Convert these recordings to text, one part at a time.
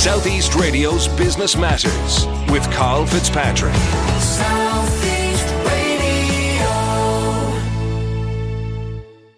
Southeast Radio's Business Matters with Karl Fitzpatrick. Southeast Radio.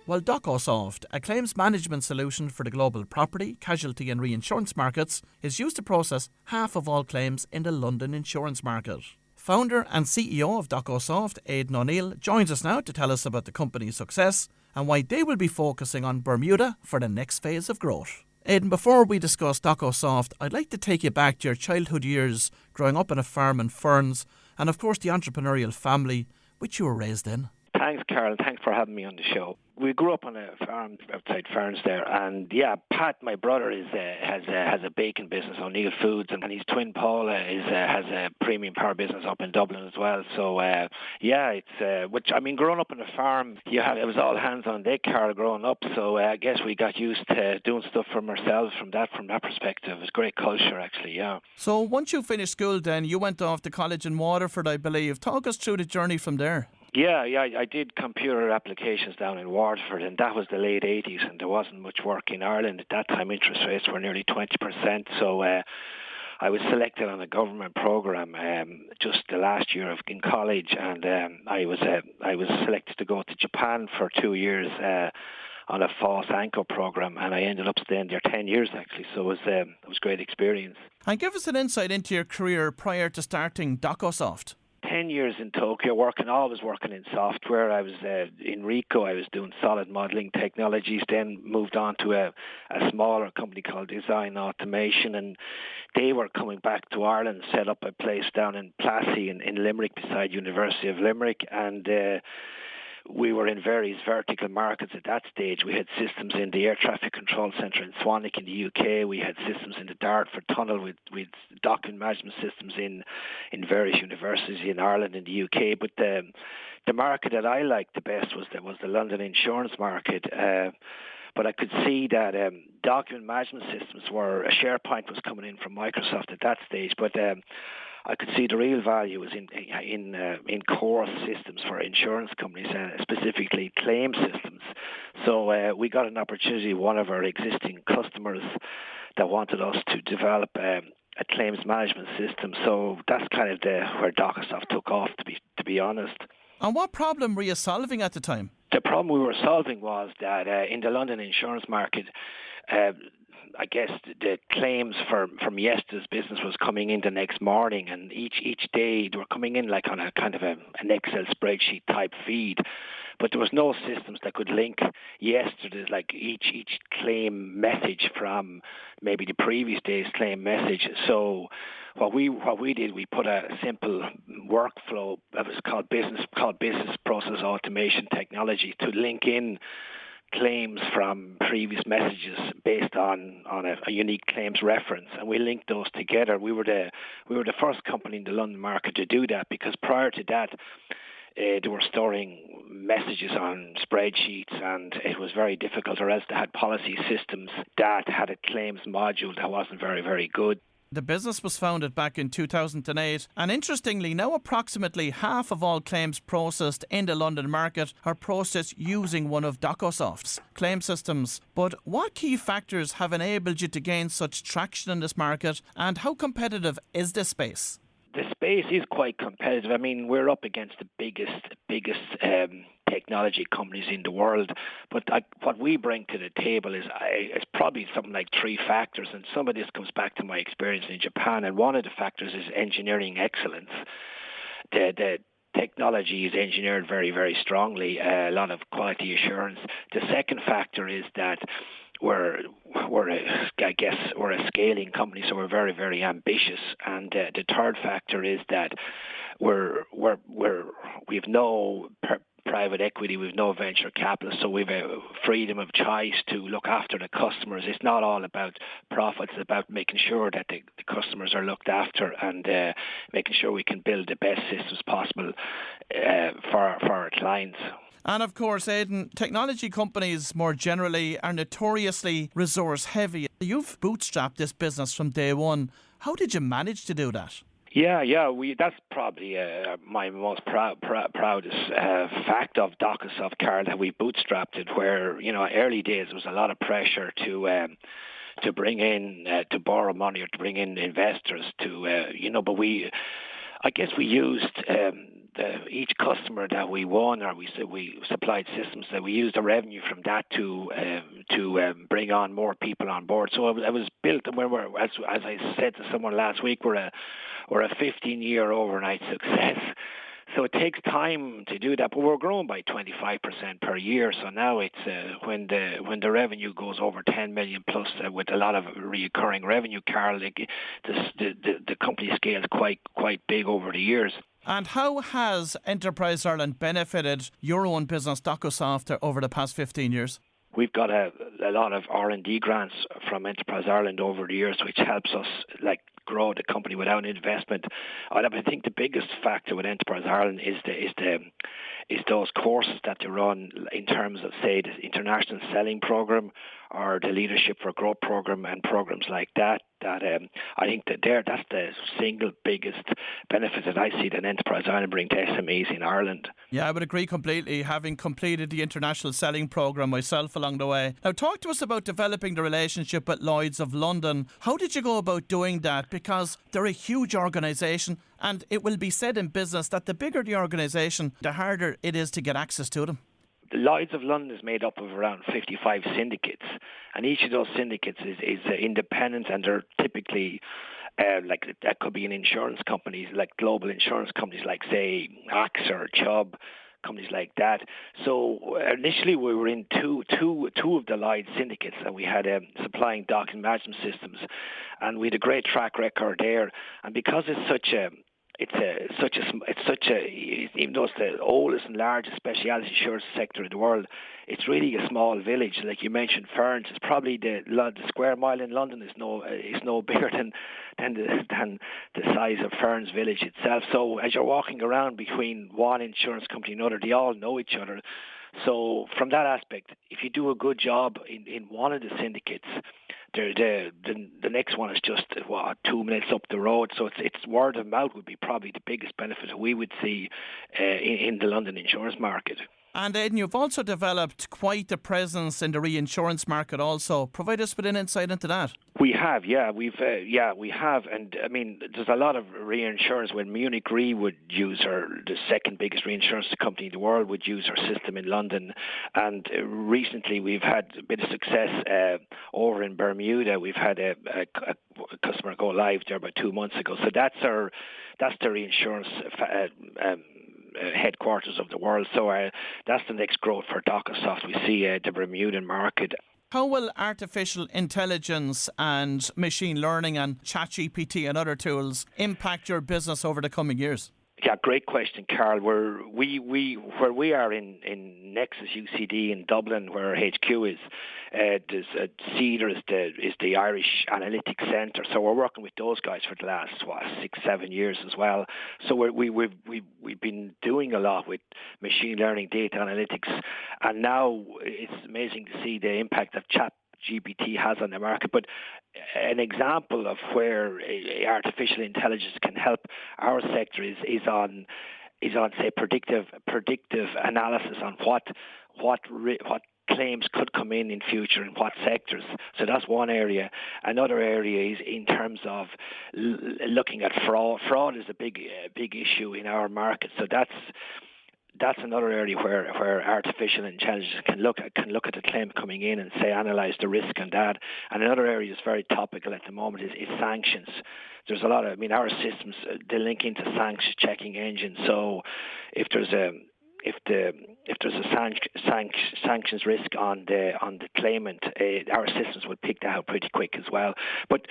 Well, DOCOsoft, a claims management solution for the global property, casualty and reinsurance markets, is used to process half of all claims in the London insurance market. Founder and CEO of DOCOsoft, Aidan O'Neill, joins us now to tell us about the company's success and why they will be focusing on Bermuda for the next phase of growth. Aidan, before we discuss DOCOsoft, I'd like to take you back to your childhood years growing up on a farm in Ferns and, of course, the entrepreneurial family which you were raised in. Thanks, Karl. Thanks for having me on the show. We grew up on a farm outside Ferns there, and Pat, my brother, has a bacon business, O'Neill Foods, and his twin Paula has a premium power business up in Dublin as well. So growing up on a farm, it was all hands on deck, Karl, growing up. So I guess we got used to doing stuff for ourselves from that perspective. It was great culture, actually. Yeah. So once you finished school, then you went off to college in Waterford, I believe. Talk us through the journey from there. Yeah, I did computer applications down in Waterford, and that was the late 80s, and there wasn't much work in Ireland. At that time, interest rates were nearly 20%, so I was selected on a government programme just the last year in college, and I was selected to go to Japan for 2 years on a FOSS ANCO programme, and I ended up staying there 10 years, actually, so it was a great experience. And give us an insight into your career prior to starting DOCOsoft. 10 years in Tokyo, always working in software. I was in Rico. I was doing solid modelling technologies, then moved on to a smaller company called Design Automation, and they were coming back to Ireland, set up a place down in Plassey in Limerick beside University of Limerick, and we were in various vertical markets at that stage. We had systems in the air traffic control centre in Swanwick in the UK. We had systems in the Dartford Tunnel with document management systems in various universities in Ireland and the UK. But the market that I liked the best was the London insurance market. But I could see that document management systems SharePoint was coming in from Microsoft at that stage. But I could see the real value was in core systems for insurance companies, specifically claim systems. So we got an opportunity, one of our existing customers that wanted us to develop a claims management system. So that's kind of where DOCOsoft took off, to be honest. And what problem were you solving at the time? The problem we were solving was that in the London insurance market, I guess the claims from yesterday's business was coming in the next morning, and each day they were coming in like on a kind of an Excel spreadsheet type feed, but there was no systems that could link yesterday's, like each claim message from maybe the previous day's claim message. So what we did, we put a simple workflow that was called business process automation technology to link in claims from previous messages based on a unique claims reference, and we linked those together. We were the first company in the London market to do that, because prior to that they were storing messages on spreadsheets, and it was very difficult, or else they had policy systems that had a claims module that wasn't very, very good. The business was founded back in 2008, and interestingly, now approximately half of all claims processed in the London market are processed using one of DOCOsoft's claim systems. But what key factors have enabled you to gain such traction in this market, and how competitive is this space? The space is quite competitive. I mean, we're up against the biggest technology companies in the world, but what we bring to the table is probably something like 3 factors, and some of this comes back to my experience in Japan, and one of the factors is engineering excellence. The technology is engineered very, very strongly, a lot of quality assurance. The second factor is that we're a scaling company, so we're very, very ambitious. And the third factor is that we've no private equity, we've no venture capital, so we've a freedom of choice to look after the customers. It's not all about profits; it's about making sure that the customers are looked after, and making sure we can build the best systems possible for our clients. And of course, Aidan, technology companies more generally are notoriously resource heavy. You've bootstrapped this business from day one. How did you manage to do that? Yeah. That's probably my most proudest fact of DOCOsoft, Karl, that we bootstrapped it. Where early days there was a lot of pressure to to bring in to borrow money or to bring in investors to but I guess we used each customer that we won, or we supplied systems, that we used the revenue from that to bring on more people on board. So it was built, and as I said to someone last week, we're a 15-year overnight success. So it takes time to do that, but we're growing by 25% per year. So now it's when the revenue goes over 10 million plus, with a lot of recurring revenue, Karl, the company scales quite big over the years. And how has Enterprise Ireland benefited your own business, DOCOsoft, over the past 15 years? We've got a lot of R&D grants from Enterprise Ireland over the years, which helps us grow the company without investment. I think the biggest factor with Enterprise Ireland is those courses that they run in terms of, say, the International Selling Programme or the Leadership for Growth Programme and programs like that. I think that's the single biggest benefit that I see that Enterprise Ireland bring to SMEs in Ireland. Yeah, I would agree completely, having completed the International Selling Programme myself along the way. Now, talk to us about developing the relationship with Lloyd's of London. How did you go about doing that? Because they're a huge organisation, and it will be said in business that the bigger the organisation, the harder it is to get access to them. The Lloyd's of London is made up of around 55 syndicates, and each of those syndicates is independent, and they're typically that could be in insurance companies, like global insurance companies, like say AXA or Chubb, companies like that. So initially we were in two of the Lloyd's syndicates, and we had supplying document management systems, and we had a great track record there. And because it's such a even though it's the oldest and largest specialty insurance sector in the world, it's really a small village. Like you mentioned, Ferns is probably the square mile in London is no bigger than the size of Ferns village itself. So as you're walking around between one insurance company and another, they all know each other. So from that aspect, if you do a good job in one of the syndicates, the next one is just 2 minutes up the road. So it's word of mouth would be probably the biggest benefit we would see in the London insurance market. And Aidan, you've also developed quite a presence in the reinsurance market also. Provide us with an insight into that. We have, we have. And I mean, there's a lot of reinsurance. When Munich Re would use the second biggest reinsurance company in the world, would use our system in London. And recently we've had a bit of success over in Bermuda. We've had a customer go live there about 2 months ago. So that's the reinsurance headquarters of the world. So that's the next growth for DOCOsoft. We see the Bermudan market. How will artificial intelligence and machine learning and ChatGPT and other tools impact your business over the coming years? Yeah, great question, Karl. Where we are in Nexus UCD in Dublin, where our HQ is, there's Cedar is the Irish Analytics Centre. So we're working with those guys for the last 6-7 years as well. So we've been doing a lot with machine learning, data analytics, and now it's amazing to see the impact of ChatGPT has on the market. But an example of where artificial intelligence can help our sector is on say predictive analysis on what claims could come in future in what sectors. So that's one area. Another area is in terms of looking at fraud. Fraud is a big issue in our market. So that's another area where artificial intelligence can look at the claim coming in and say analyze the risk on that. And another area that's very topical at the moment is sanctions. There's a lot of, our systems, they link into sanction checking engines. So if there's a sanctions risk on the claimant, our systems will pick that out pretty quick as well. But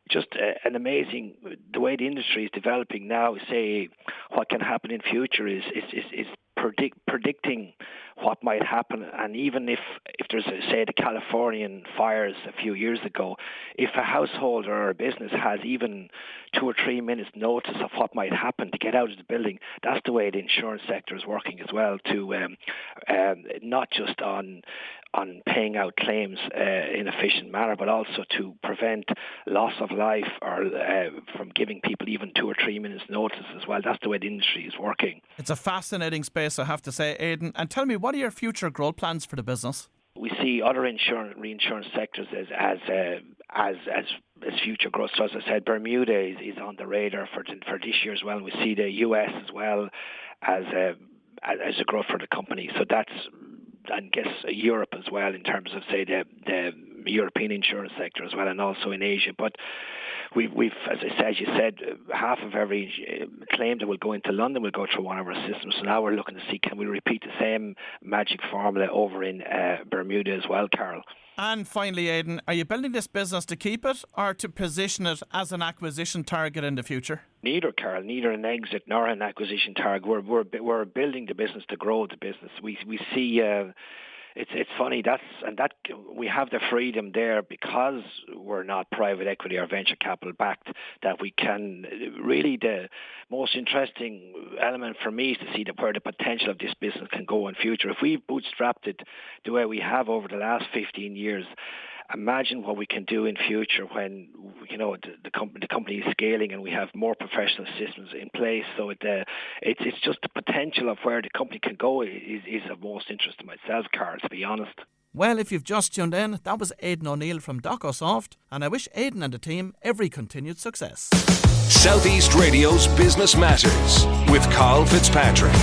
just an amazing, the way the industry is developing now, say what can happen in future is predicting what might happen. And even if there's say the Californian fires a few years ago, if a household or a business has even 2 or 3 minutes notice of what might happen to get out of the building, that's the way the insurance sector is working as well, to not just on paying out claims in an efficient manner, but also to prevent loss of life or from giving people even 2 or 3 minutes notice as well. That's the way the industry is working. It's a fascinating space, I have to say, Aidan. And tell me, what are your future growth plans for the business? We see other reinsurance sectors as as future growth. So as I said, Bermuda is on the radar for this year as well. And we see the US as well as a growth for the company. So that's, I guess, Europe as well in terms of, say, the European insurance sector as well, and also in Asia. But we've, as I said, you said, half of every claim that will go into London will go through one of our systems. So now we're looking to see, can we repeat the same magic formula over in Bermuda as well, Karl? And finally, Aidan, are you building this business to keep it or to position it as an acquisition target in the future? Neither, Karl. Neither an exit nor an acquisition target. We're building the business to grow the business. We see. It's funny, that we have the freedom there because we're not private equity or venture capital backed, that we can really, the most interesting element for me is to see where the potential of this business can go in future. If we've bootstrapped it the way we have over the last 15 years, imagine what we can do in future when, you know, the company is scaling and we have more professional systems in place. So it's just the potential of where the company can go is of most interest to myself, Karl, to be honest. Well, if you've just tuned in, that was Aidan O'Neill from DOCOsoft, and I wish Aidan and the team every continued success. Southeast Radio's Business Matters with Karl Fitzpatrick.